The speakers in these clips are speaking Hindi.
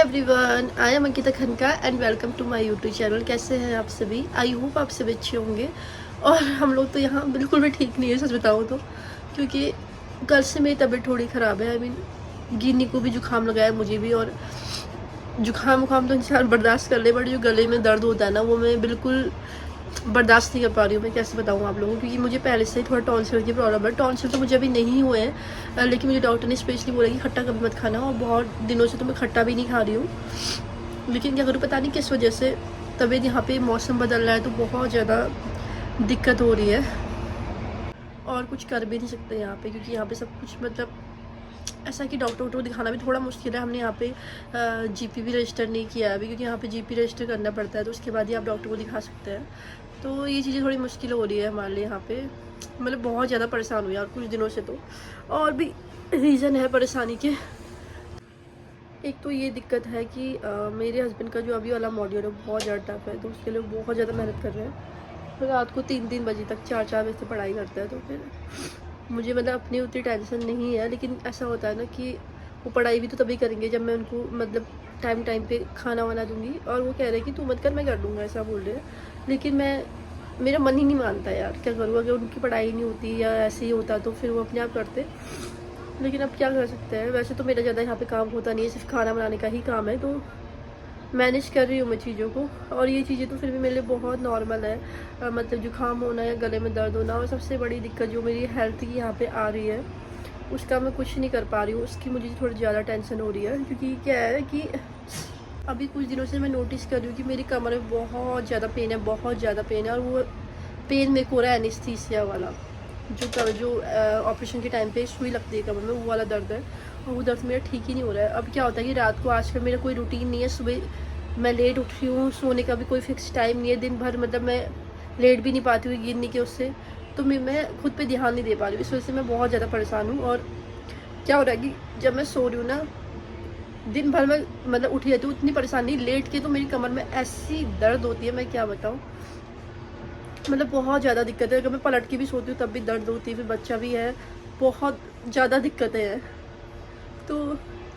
Everyone, I am Ankita Khanka and welcome to my YouTube channel. कैसे हैं आप सभी? आई होप आप सभी अच्छे होंगे। और हम लोग तो यहाँ बिल्कुल भी ठीक नहीं है, सच बताऊँ तो, क्योंकि कल से मेरी तबीयत थोड़ी ख़राब है। आई मीन गिन्नी को भी जुकाम लगा है, मुझे भी। और जुकाम वुकाम तो इंसान बर्दाश्त कर ले, बट जो गले में दर्द होता है ना, वो मैं बिल्कुल बर्दाश्त नहीं कर पा रही हूँ। मैं कैसे बताऊँ आप लोगों को, क्योंकि मुझे पहले से ही थोड़ा टॉन्सिल की प्रॉब्लम है। टॉन्सिल तो मुझे अभी नहीं हुए हैं, लेकिन मुझे डॉक्टर ने स्पेशली बोला कि खट्टा कभी मत खाना, और बहुत दिनों से तो मैं खट्टा भी नहीं खा रही हूँ। लेकिन क्या करूँ, पता नहीं किस वजह से तबीयत, यहाँ पे मौसम बदल रहा है तो बहुत ज़्यादा दिक्कत हो रही है। और कुछ कर भी नहीं सकते यहाँ पे, क्योंकि यहाँ पे सब कुछ मतलब ऐसा कि डॉक्टर को दिखाना भी थोड़ा मुश्किल है। हमने यहाँ पे जीपी भी रजिस्टर नहीं किया है अभी, क्योंकि यहाँ पे जीपी रजिस्टर करना पड़ता है, तो उसके बाद ही आप डॉक्टर को दिखा सकते हैं। तो ये चीज़ें थोड़ी मुश्किल हो रही है हमारे लिए यहाँ पे। मतलब बहुत ज़्यादा परेशान हुई यार कुछ दिनों से तो। और भी रीज़न है परेशानी के। एक तो ये दिक्कत है कि मेरे हस्बैंड का जो अभी वाला मॉड्यूल है बहुत ज़्यादा टफ है, तो उसके लिए बहुत ज़्यादा मेहनत कर रहे हैं। तो रात को 3-3 बजे तक 4-4 बजे से पढ़ाई करता है। तो फिर मुझे मतलब अपनी उतनी टेंशन नहीं है, लेकिन ऐसा होता है ना कि वो पढ़ाई भी तो तभी करेंगे जब मैं उनको मतलब टाइम टाइम पे खाना वाना दूंगी। और वो कह रहे हैं कि तू मत कर, मैं कर दूंगा, ऐसा बोल रहे हैं। लेकिन मेरा मन ही नहीं मानता यार, क्या करूँ। अगर उनकी पढ़ाई नहीं होती या ऐसे ही होता तो फिर वो अपने आप करते, लेकिन अब क्या कर सकते हैं। वैसे तो मेरा ज़्यादा यहाँ पे काम होता नहीं है, सिर्फ खाना बनाने का ही काम है, तो मैनेज कर रही हूँ मैं चीज़ों को। और ये चीज़ें तो फिर भी मेरे लिए बहुत नॉर्मल है। मतलब जुकाम होना या गले में दर्द होना, और सबसे बड़ी दिक्कत जो मेरी हेल्थ की यहाँ पे आ रही है, उसका मैं कुछ नहीं कर पा रही हूँ। उसकी मुझे थोड़ी ज़्यादा टेंशन हो रही है, क्योंकि क्या है कि अभी कुछ दिनों से मैं नोटिस कर रही हूँ कि मेरी कमर में बहुत ज़्यादा पेन है, बहुत ज़्यादा पेन है। और वो पेन मेरे को हो रहा है एनेस्थीसिया वाला, जो ऑपरेशन के टाइम पे सुई लगती है कमर में, वो वाला दर्द है। और वो दर्द मेरा ठीक ही नहीं हो रहा है। अब क्या होता है कि रात को आजकल मेरा कोई रूटीन नहीं है, सुबह मैं लेट उठ रही हूँ, सोने का भी कोई फिक्स टाइम नहीं है। दिन भर मतलब मैं लेट भी नहीं पाती हुई गिरने के उससे, तो मैं खुद पे ध्यान नहीं दे पा रही हूँ। इस वजह से मैं बहुत ज़्यादा परेशान हूँ। और क्या हो रहा है कि जब मैं सो रही हूँ ना, दिन भर में मतलब उठी रहती हूँ, उतनी परेशानी लेट के तो मेरी कमर में ऐसी दर्द होती है, मैं क्या बताऊँ। मतलब बहुत ज़्यादा दिक्कत है। अगर मैं पलट के भी सोती हूँ तब भी दर्द होती है, फिर बच्चा भी है, बहुत ज़्यादा दिक्कतें हैं। तो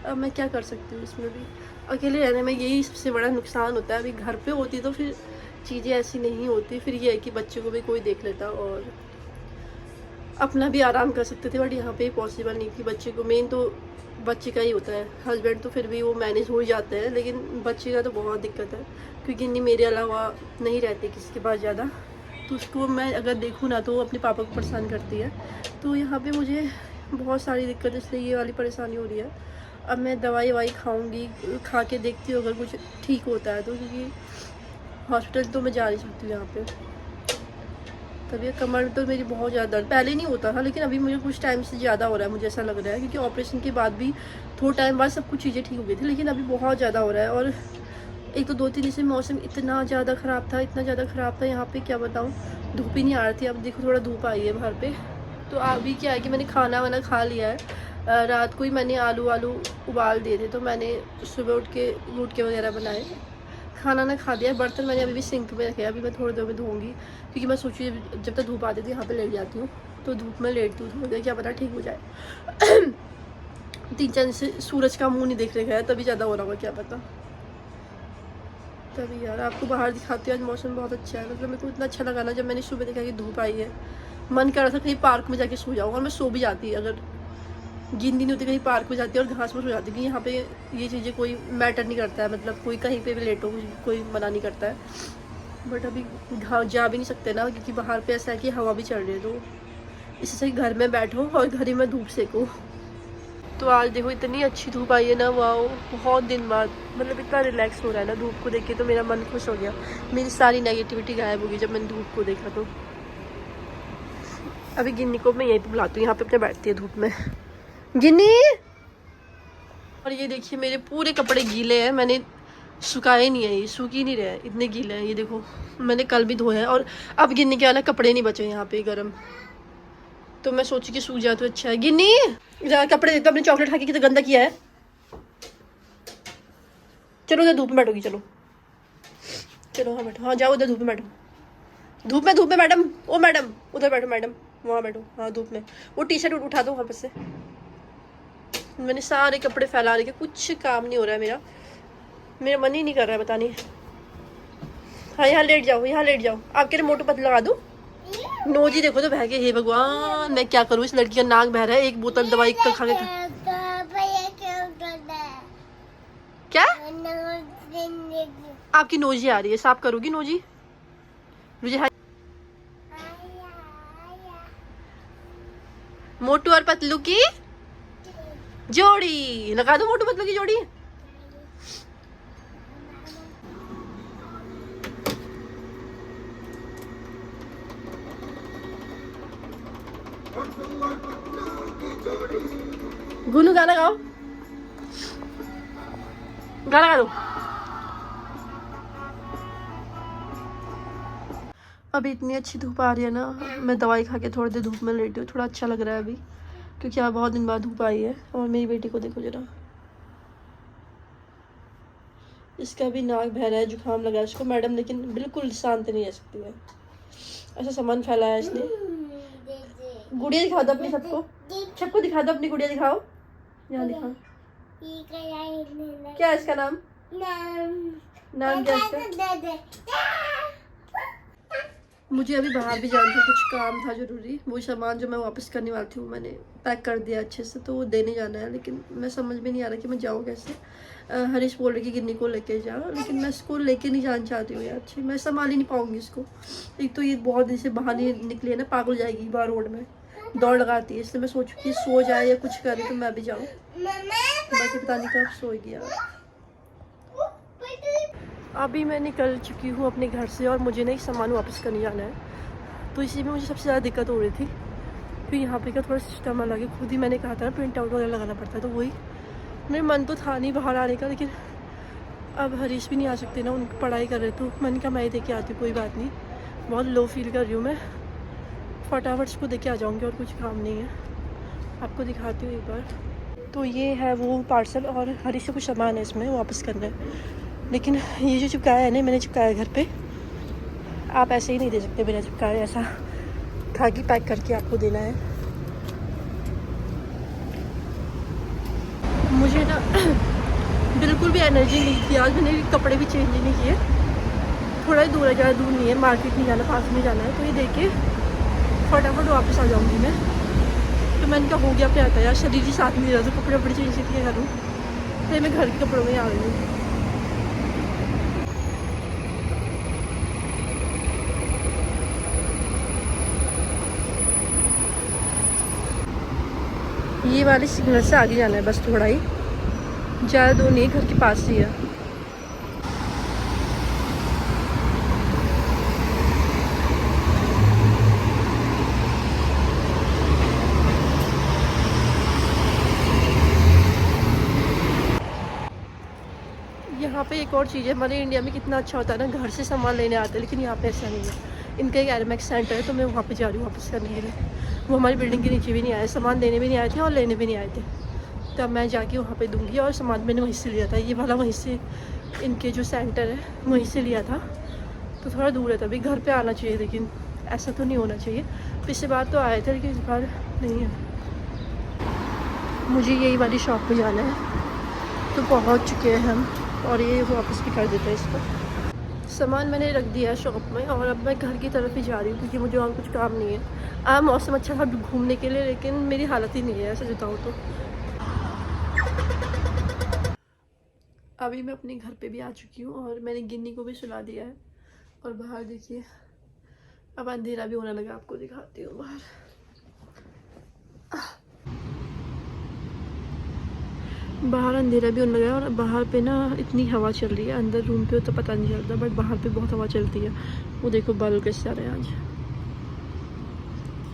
अब मैं क्या कर सकती हूँ इसमें भी। अकेले रहने में यही सबसे बड़ा नुकसान होता है। अभी घर पे होती तो फिर चीज़ें ऐसी नहीं होती, फिर ये है कि बच्चे को भी कोई देख लेता और अपना भी आराम कर सकते थे। बट यहाँ पे पॉसिबल नहीं कि बच्चे को, मेन तो बच्चे का ही होता है। हस्बैंड तो फिर भी वो मैनेज हो ही जाते हैं, लेकिन बच्चे का तो बहुत दिक्कत है, क्योंकि नहीं मेरे अलावा नहीं रहती किसी के पास ज़्यादा। तो उसको मैं अगर देखूँ ना तो वो अपने पापा को परेशान करती है। तो यहाँ पे मुझे बहुत सारी दिक्कत, इसलिए ये वाली परेशानी हो रही है। अब मैं दवाई ववाई खाऊंगी, खा के देखती हूँ अगर कुछ ठीक होता है तो, क्योंकि हॉस्पिटल तो मैं जा नहीं सकती यहाँ पे। तभी कमर तो मेरी बहुत ज़्यादा दर्द, पहले नहीं होता था, लेकिन अभी मुझे कुछ टाइम से ज़्यादा हो रहा है, मुझे ऐसा लग रहा है। क्योंकि ऑपरेशन के बाद भी थोड़ा टाइम बाद सब कुछ चीज़ें ठीक हो गई थी, लेकिन अभी बहुत ज़्यादा हो रहा है। और एक तो 2-3 दिन से मौसम इतना ज़्यादा ख़राब था, इतना ज़्यादा ख़राब था यहाँ पे, क्या बताऊँ। धूप ही नहीं आ रही थी। अब देखो थोड़ा धूप आई है बाहर पे। तो अभी क्या है कि मैंने खाना वाना खा लिया है। रात को ही मैंने आलू उबाल दिए थे, तो मैंने सुबह उठ के गुटके वगैरह बनाए, खाना ना खा दिया। बर्तन मैंने अभी भी सिंक में रखे हैं, अभी मैं थोड़ी देर में धोऊंगी, क्योंकि मैं सोची जब तक धूप आती थी यहाँ पे लेट जाती हूँ, तो धूप में लेटती हूँ थोड़ी देर, क्या पता ठीक हो जाए। 3-4 दिन से सूरज का मुंह नहीं देख रखा है, तभी ज़्यादा हो रहा होगा, क्या पता। तभी यार आपको बाहर दिखाती हूँ। आज मौसम बहुत अच्छा है, मतलब मेरे को इतना अच्छा लगा ना जब मैंने सुबह देखा कि धूप आई है। मन कर रहा था कहीं पार्क में जाके सो जाऊँ, और मैं सो भी जाती, अगर गिनती नहीं होती कहीं पार्क में जाती है और घास पर सो जाती है, कि यहाँ पे ये चीज़ें कोई मैटर नहीं करता है। मतलब कोई कहीं पे भी लेटो, कोई मना नहीं करता है। बट अभी जा भी नहीं सकते ना, क्योंकि बाहर पे ऐसा है कि हवा भी चल रही है, तो इससे घर में बैठो और घर ही में धूप सेको। तो आज देखो इतनी अच्छी धूप आई है ना, वाओ, बहुत दिन बाद मतलब इतना रिलैक्स हो रहा है ना धूप को देख के, तो मेरा मन खुश हो गया। मेरी सारी नेगेटिविटी गायब हो गई जब मैंने धूप को देखा। तो अभी गिन्नी को मैं यहीं पर बुलाती हूँ, यहाँ पे अपने बैठती है धूप में। गिन्नी। और ये देखिए मेरे पूरे कपड़े गीले हैं, मैंने सुखाए नहीं है, ये सूख ही नहीं रहे, इतने गीले हैं। ये देखो मैंने कल भी धोए हैं, और अब गिन्नी के आना कपड़े नहीं बचे यहाँ पे गर्म, तो मैं सोची कि सूख जाए तो अच्छा है। गिन्नी जरा कपड़े देते, अपने चॉकलेट खा के कितना गंदा किया है। चलो उधर धूप में बैठोगी, चलो चलो, हाँ बैठो, हाँ जाओ उधर धूप में बैठो, धूप में मैडम, ओ मैडम उधर बैठो, मैडम वहाँ बैठो, हाँ धूप में। वो टी शर्ट उठा दो वहाँ से। मैंने सारे कपड़े फैला रखे, कुछ काम नहीं हो रहा है मेरा। मेरा मन ही नहीं कर रहा है, पता नहीं। हाँ यहाँ लेट जाओ, यहाँ लेट जाओ। आपके लिए मोटू पतलू लगा दूँ? नोजी देखो तो बह गए। हे भगवान, मैं क्या करूँ, इस लड़की का नाक बह रहा है। एक बोतल दवाई का खा के क्या आपकी नोजी आ रही है, साफ करोगी नोजी? मुझे मोटू और पतलू की जोड़ी लगा दो, मोटू पतलू की जोड़ी। गुनू गाना गाओ, गाना गा दो। अभी इतनी अच्छी धूप आ रही है ना, मैं दवाई खा के थोड़ी देर धूप में लेटी हूँ। थोड़ा अच्छा लग रहा है अभी, क्योंकि यहाँ बहुत दिन बाद धूप आई है। और मेरी बेटी को देखो जरा, इसका भी नाक बह रहा है, जुकाम लगा है इसको। मैडम लेकिन बिल्कुल शांत नहीं रह सकती है, ऐसा सामान फैलाया इसने। गुड़िया दिखा दो अपनी, सबको दिखा दो अपनी गुड़िया, दिखाओ, यहाँ दिखाओ। क्या है इसका नाम? नाम क्या इसका? मुझे अभी बाहर भी जाना था, कुछ काम था ज़रूरी। वो सामान जो मैं वापस करने वाली थी वो मैंने पैक कर दिया अच्छे से, तो वो देने जाना है। लेकिन मैं समझ में नहीं आ रहा कि मैं जाऊँ कैसे। हरीश बोल रही कि गिन्नी को लेके जा, लेकिन मैं इसको लेके नहीं जाना चाहती हूँ यार। अच्छी मैं संभाल ही नहीं पाऊँगी इसको। एक तो ये बहुत दिन से बाहर नहीं निकली है ना, पागल जाएगी बाहर रोड में, दौड़ लगाती है। इसलिए मैं सोचूँ कि सो जाए या कुछ करे तो मैं भी जाऊँ, बाकी पता नहीं कब सोएगी यार। अभी मैं निकल चुकी हूँ अपने घर से और मुझे ना एक सामान वापस करने जाना है। तो इसी में मुझे सबसे ज़्यादा दिक्कत हो रही थी, फिर यहाँ पे का थोड़ा सिस्टम अलग है। खुद ही मैंने कहा था ना प्रिंट आउट वगैरह लगाना पड़ता है, तो वही मेरा मन तो था नहीं बाहर आने का। लेकिन अब हरीश भी नहीं आ सकते ना, उनकी पढ़ाई कर रहे, तो मन का मैं ही दे के आती हूँ, कोई बात नहीं। बहुत लो फील कर रही हूँ मैं, फटाफट इसको दे के आ जाऊँगी और कुछ काम नहीं है। आपको दिखाती हूँ एक बार। तो ये है वो पार्सल और हरीश से कुछ सामान है इसमें वापस करना है। लेकिन ये जो चिपकाया है ना, मैंने चिपकाया घर पे, आप ऐसे ही नहीं दे सकते बिना चिपकाए। ऐसा था कि पैक करके आपको देना है। मुझे ना बिल्कुल भी एनर्जी नहीं थी आज, मैंने कपड़े भी चेंज नहीं किए। थोड़ा ही दूर है, ज़्यादा दूर नहीं है, मार्केट नहीं जाना, पास में जाना है। तो ये देख के फटाफट वापस आ जाऊँगी मैं। तो मैंने कहा हो गया क्या आता है यार, शरीर ही साथ नहीं रहा, तो कपड़े वपड़े चेंज किए करूँ। फिर मैं घर के कपड़ों में आ गई हूँ। ये वाले सिग्नल से आगे जाना है बस, थोड़ा ही, ज़्यादा दूर नहीं, घर के पास ही है। यहाँ पे एक और चीज़ है, हमारे इंडिया में कितना अच्छा होता है ना, घर से सामान लेने आते हैं, लेकिन यहाँ पे ऐसा नहीं है। इनका एक एरमैक्स सेंटर है, तो मैं वहाँ पे जा रही हूँ वापस करने के लिए। वो हमारी बिल्डिंग के नीचे भी नहीं आए, सामान देने भी नहीं आए थे और लेने भी नहीं आए थे। तब मैं जाके वहाँ पे दूँगी। और सामान मैंने वहीं से लिया था, ये वाला वहीं से, इनके जो सेंटर है वहीं से लिया था। तो थोड़ा दूर है, तभी घर पे आना चाहिए, लेकिन ऐसा तो नहीं होना चाहिए। पिछली बार तो आए थे, लेकिन इस बार नहीं है। मुझे यही वाली शॉप पे जाना है, तो पहुँच चुके हैं हम। और ये वापस भी कर देते हैं इसको। सामान मैंने रख दिया है शॉप में, और अब मैं घर की तरफ ही जा रही हूँ, क्योंकि मुझे और कुछ काम नहीं है। मौसम अच्छा था घूमने के लिए, लेकिन मेरी हालत ही नहीं है ऐसा बताऊँ तो। अभी मैं अपने घर पे भी आ चुकी हूँ और मैंने गिन्नी को भी सुला दिया है। और बाहर देखिए, अब अंधेरा भी होने लगा, आपको दिखाती हूँ बाहर। बाहर अंधेरा भी होने लगा है और बाहर पे ना इतनी हवा चल रही है। अंदर रूम पे तो पता नहीं चलता, बट बाहर पे बहुत हवा चलती है। वो देखो बादल कैसे आ रहे हैं आज,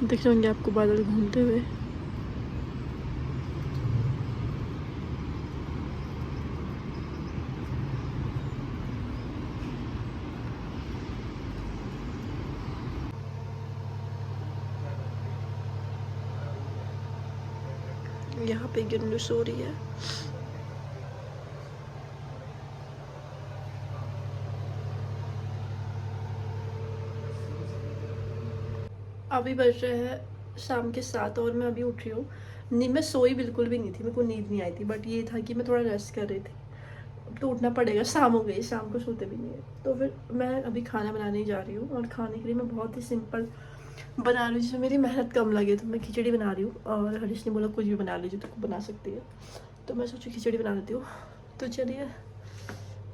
देख रहे होंगे आपको बादल घूमते हुए। यहाँ पे गिन्नू सो रही है। अभी बज रहे हैं शाम के 7 और मैं अभी उठ रही हूँ। मैं सोई बिल्कुल भी नहीं थी, मेरे को नींद नहीं आई थी, बट ये था कि मैं थोड़ा रेस्ट कर रही थी। तो उठना पड़ेगा, शाम हो गई, शाम को सोते भी नहीं है। तो फिर मैं अभी खाना बनाने जा रही हूँ और खाने के लिए मैं बहुत ही सिंपल बना रही हूँ जिसमें मेरी मेहनत कम लगे। तो मैं खिचड़ी बना रही हूँ और हरीश ने बोला कुछ भी बना लीजिए, तो बना सकती है। तो मैं सोची खिचड़ी बना लेती हूँ। तो चलिए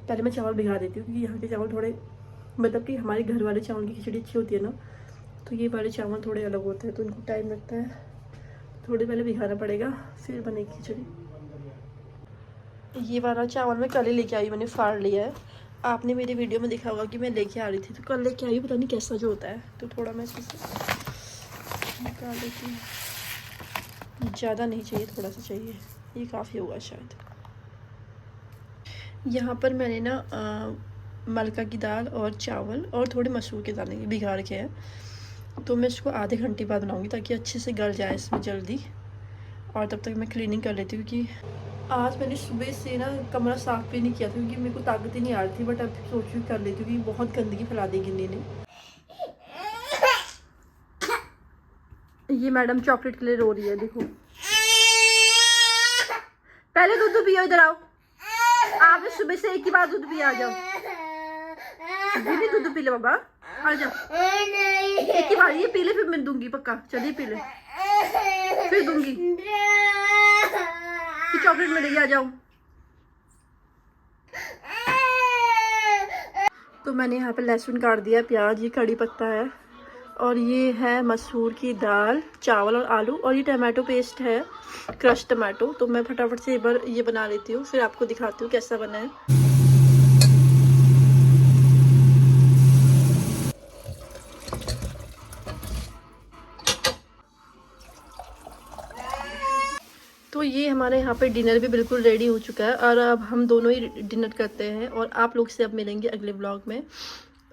पहले मैं चावल भिगा देती हूँ, क्योंकि यहाँ के चावल थोड़े मतलब कि हमारे घर वाले चावल की खिचड़ी अच्छी होती है ना, तो ये वाले चावल थोड़े अलग होते हैं, तो इनको टाइम लगता है। थोड़े पहले भिगाना पड़ेगा, फिर बनेगी खिचड़ी। ये वाला चावल मैं कल ही लेके आई, मैंने फाड़ लिया है। आपने मेरी वीडियो में देखा होगा कि मैं लेके आ रही थी, तो कल लेके आई, पता नहीं कैसा जो होता है। तो थोड़ा मैं इसमें से निकाल लेती हूँ। ज़्यादा नहीं चाहिए, थोड़ा सा चाहिए, ये काफ़ी होगा शायद। यहाँ पर मैंने ना मलका की दाल और चावल और थोड़े मसूर के दाने भिगा रखे हैं। तो मैं इसको आधे घंटे बाद बनाऊँगी ताकि अच्छे से गल जाए इसमें जल्दी। और तब तक मैं क्लीनिंग कर लेती हूँ, क्योंकि आज मैंने सुबह से ना कमरा साफ़ भी नहीं किया था, क्योंकि मेरे को ताकत ही नहीं आ रही थी। बट अब सोच रही कर लेती हूँ, क्योंकि बहुत गंदगी फैला दी गिन्नी ने। ये मैडम चॉकलेट के लिए रो रही है, देखो। पहले दूध पियो, इधर आओ। आप सुबह से एक ही बार दूध पी, आ जाओ। दीदी दूध पी ले बाबा, आ जाओ। एक ही बार ये पी ले, फिर मैं दूंगी पक्का। चलिए पी ले, फिर दूंगी। फिर चॉकलेट मिलेगी, आ जाओ। तो मैंने यहाँ पे लहसुन काट दिया, प्याज, ये कड़ी पत्ता है, और ये है मसूर की दाल, चावल और आलू, और ये टमाटो पेस्ट है, क्रश टमाटो। तो मैं फटाफट से एक बार ये बना लेती हूँ, फिर आपको दिखाती हूँ कैसा बना है। तो ये हमारे यहाँ पे डिनर भी बिल्कुल रेडी हो चुका है, और अब हम दोनों ही डिनर करते हैं, और आप लोग से अब मिलेंगे अगले ब्लॉग में।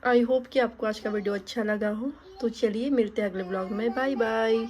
आई होप कि आपको आज का वीडियो अच्छा लगा हो। तो चलिए मिलते हैं अगले ब्लॉग में, बाय बाय।